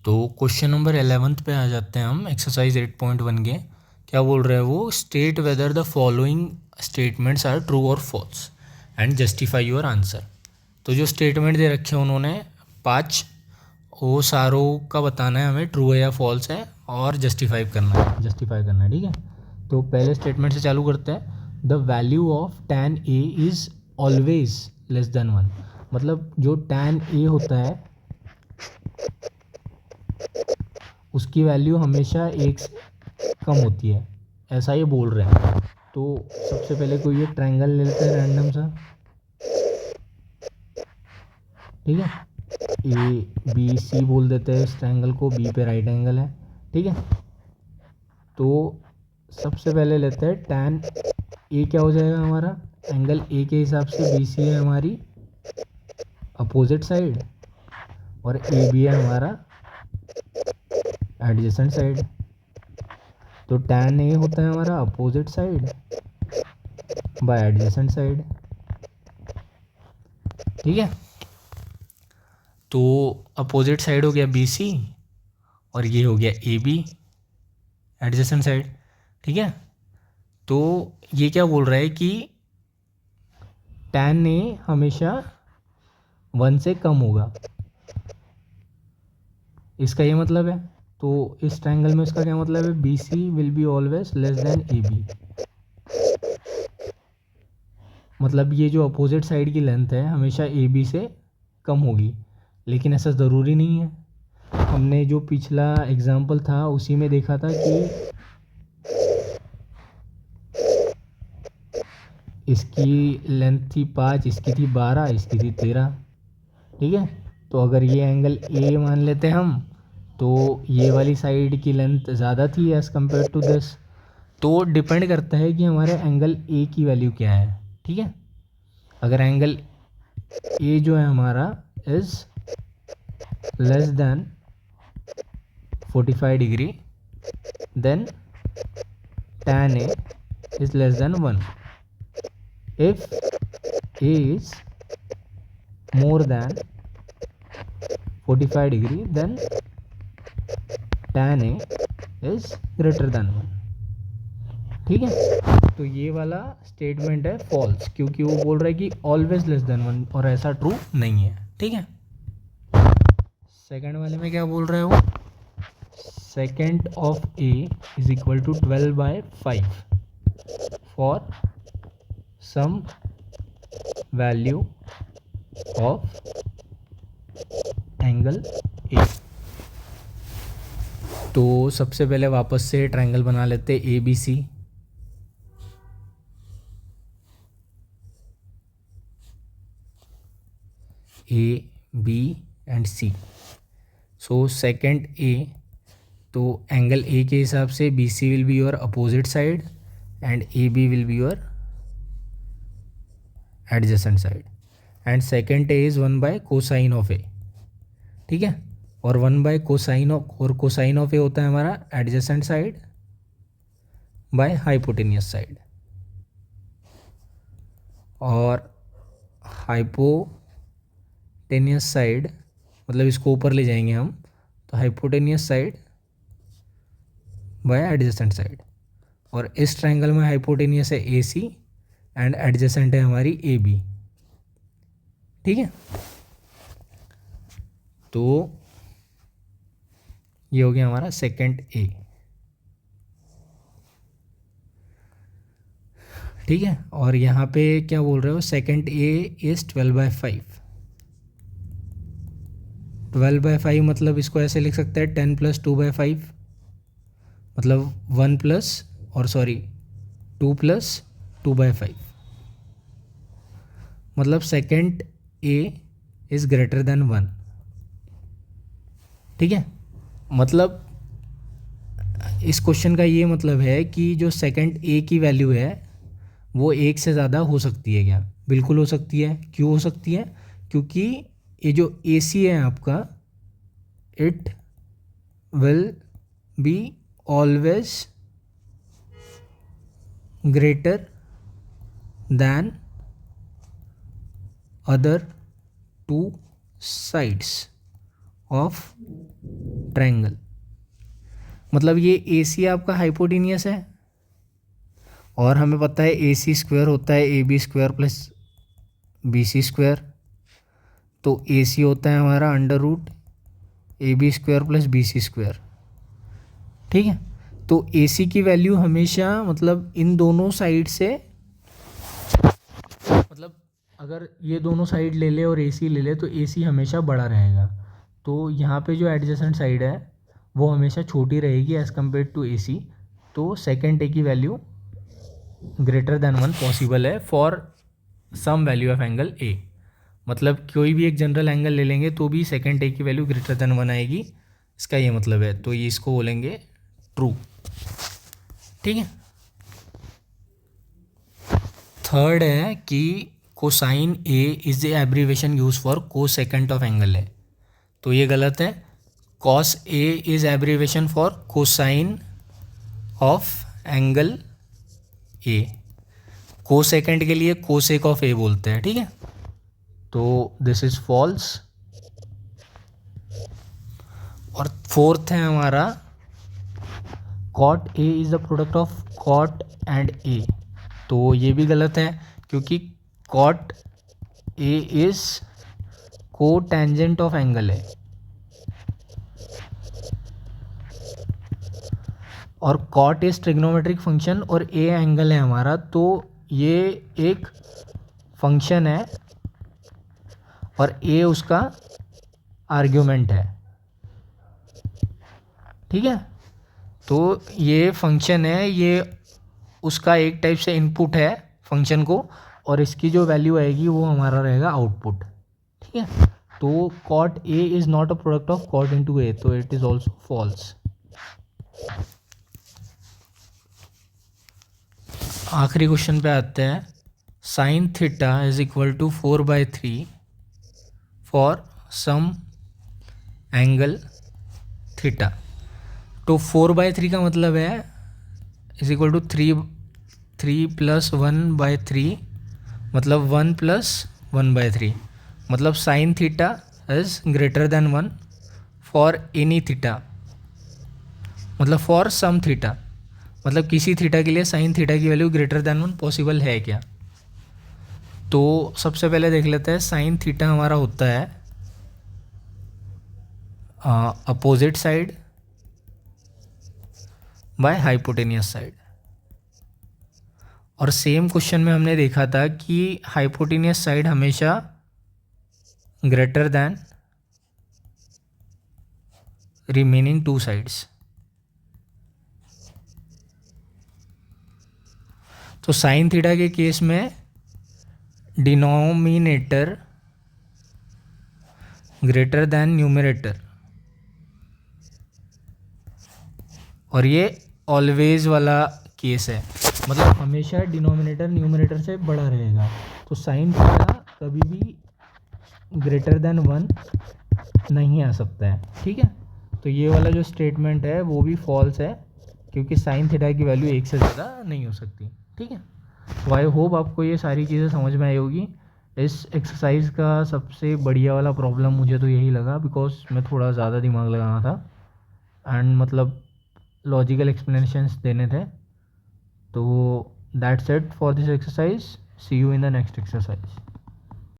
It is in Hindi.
तो क्वेश्चन नंबर 11 पे आ जाते हैं हम, एक्सरसाइज 8.1 के। क्या बोल रहे हैं वो, state whether the following statements are true और false and justify your answer. तो जो स्टेटमेंट दे रखे हैं उन्होंने 5, वो सारों का बताना है हमें, ट्रू है या फॉल्स है, और जस्टिफाई करना है, ठीक है। तो पहले स्टेटमेंट से चालू करते हैं। The value of tan a is always less than 1। मतलब जो tan a होता है उसकी वैल्यू हमेशा 1 से कम होती है, ऐसा ये बोल रहे हैं। तो सबसे पहले कोई एक ट्रायंगल ले लेते हैं रैंडम सा, ठीक है। ABC बोल देते हैं इस ट्रायंगल को, बी पे राइट एंगल है, ठीक है। तो सबसे पहले लेते हैं tan A, क्या हो जाएगा हमारा, एंगल A के हिसाब से BC है हमारी अपोजिट साइड और AB है हमारा एडजेसेंट साइड। तो tan A होता है हमारा opposite side by adjacent side, ठीक है। तो अपोजिट साइड हो गया BC और ये हो गया AB एडजेसेंट साइड, ठीक है। तो ये क्या बोल रहा है कि tan A हमेशा 1 से कम होगा, इसका ये मतलब है। तो इस ट्रायंगल में इसका क्या मतलब है, BC will be always less than AB। मतलब ये जो अपोजिट साइड की लेंथ है हमेशा AB से कम होगी, लेकिन ऐसा ज़रूरी नहीं है। हमने जो पिछला एग्जाम्पल था उसी में देखा था कि इसकी लेंथ थी 5, इसकी थी 12, इसकी थी 13, ठीक है। तो अगर ये एंगल A मान लेते हैं हम, तो ये वाली साइड की लेंथ ज़्यादा थी एज़ कम्पेयर टू दिस। तो डिपेंड करता है कि हमारे एंगल A की वैल्यू क्या है, ठीक है। अगर एंगल A जो है हमारा इज़ लेस देन 45 डिग्री, then tan A is less than 1. If A is more than 45 degree, then tan A is greater than 1, ठीक है। तो ये वाला स्टेटमेंट है फॉल्स, क्योंकि वो बोल रहा है कि ऑलवेज लेस देन 1, और ऐसा ट्रू नहीं है, ठीक है। सेकंड वाले में क्या बोल रहे हो, second of A is equal to 12/5 for some value of angle A। तो सबसे पहले वापस से ट्रायंगल बना लेते ABC। A, B and C। So second A, तो एंगल A के हिसाब से BC will be your opposite side and AB will be your adjacent side, and second A is one by cosine of A, ठीक है। और 1/कोसाइन ऑफ, और कोसाइन ऑफ A होता है हमारा adjacent side by hypotenuse side, और हाइपोटेनियस साइड मतलब इसको ऊपर ले जाएंगे हम, तो hypotenuse side by adjacent side. और इस ट्रायंगल में हाइपोटेनियस है AC एंड एडजेसेंट है हमारी AB, ठीक है। तो ये हो गया हमारा सेकेंड A, ठीक है। और यहाँ पे क्या बोल रहे हो, सेकेंड A इज 12/5। 12/5 मतलब इसको ऐसे लिख सकते हैं 10 + 2/5, मतलब 1 प्लस, और सॉरी 2 + 2/5, मतलब second A is greater than 1, ठीक है। मतलब इस क्वेश्चन का ये मतलब है कि जो सेकेंड A की वैल्यू है वो 1 से ज़्यादा हो सकती है क्या, बिल्कुल हो सकती है। क्यों हो सकती है, क्योंकि ये जो AC है आपका, it will be always greater than other 2 sides of triangle, मतलब ये ए सी आपका हाइपोटेनियस है और हमें पता है ए सी स्क्वायर होता है A B square plus B C square, तो ए सी होता है हमारा under root A B square plus B C square, ठीक है। तो ए सी की वैल्यू हमेशा मतलब इन दोनों साइड से, मतलब अगर ये दोनों साइड ले ले और ए सी ले ले तो ए सी हमेशा बड़ा रहेगा, तो यहाँ पे जो एडजेसेंट साइड है वो हमेशा छोटी रहेगी as compare to A C. तो सेकेंड ए की वैल्यू ग्रेटर देन 1 पॉसिबल है for some value of angle A, मतलब कोई भी एक जनरल एंगल ले लेंगे तो भी सेकेंड ए की वैल्यू ग्रेटर देन 1 आएगी, इसका ये मतलब है। तो ये इसको बोलेंगे ट्रू, ठीक है। थर्ड है कि cosine A is the abbreviation use for cosecant of angle है, तो ये गलत है। Cos A is abbreviation for cosine of angle A, cosecant के लिए कोसेक ऑफ ए बोलते हैं, ठीक है। तो दिस इज फॉल्स। और फोर्थ है हमारा cot A is the product of cot and A, तो ये भी गलत है क्योंकि cot A is cotangent of angle है और कॉट इज ट्रिग्नोमेट्रिक फंक्शन और ए एंगल है हमारा, तो ये एक फंक्शन है और ए उसका आर्ग्यूमेंट है, ठीक है। तो ये फंक्शन है, ये उसका एक टाइप से इनपुट है फंक्शन को, और इसकी जो वैल्यू आएगी वो हमारा रहेगा आउटपुट, ठीक है। तो cot A is not a product of cot into A, तो इट इज़ ऑल्सो फॉल्स। आखिरी क्वेश्चन पे आते हैं। Sine theta is equal to 4/3 for some angle theta. तो 4/3 का मतलब है इज इक्वल टू 3 + 1/3, मतलब 1 + 1/3, मतलब sign theta is greater than 1 for any theta, मतलब फॉर सम थीटा, मतलब किसी थीटा के लिए साइन थीटा की वैल्यू ग्रेटर देन 1 पॉसिबल है क्या। तो सबसे पहले देख लेते हैं, साइन थीटा हमारा होता है opposite side by hypotenuse side, और सेम क्वेश्चन में हमने देखा था कि हाइपोटेनियस साइड हमेशा ग्रेटर देन रिमेनिंग 2 साइड्स। तो साइन थीटा के केस में डिनोमिनेटर ग्रेटर देन न्यूमरेटर, और ये ऑलवेज वाला केस है, मतलब हमेशा डिनोमिनेटर न्यूमरेटर से बड़ा रहेगा। तो साइन थीटा कभी भी ग्रेटर देन 1 नहीं आ सकता है, ठीक है। तो ये वाला जो स्टेटमेंट है वो भी फॉल्स है क्योंकि साइन थीटा की वैल्यू 1 से ज़्यादा नहीं हो सकती, ठीक है। तो आई होप आपको ये सारी चीज़ें समझ में आई होगी। इस एक्सरसाइज का सबसे बढ़िया वाला प्रॉब्लम मुझे तो यही लगा, बिकॉज मैं थोड़ा ज़्यादा दिमाग लगाना था एंड मतलब लॉजिकल एक्सप्लेनेशंस देने थे। तो that's it for this exercise, see you in the next exercise.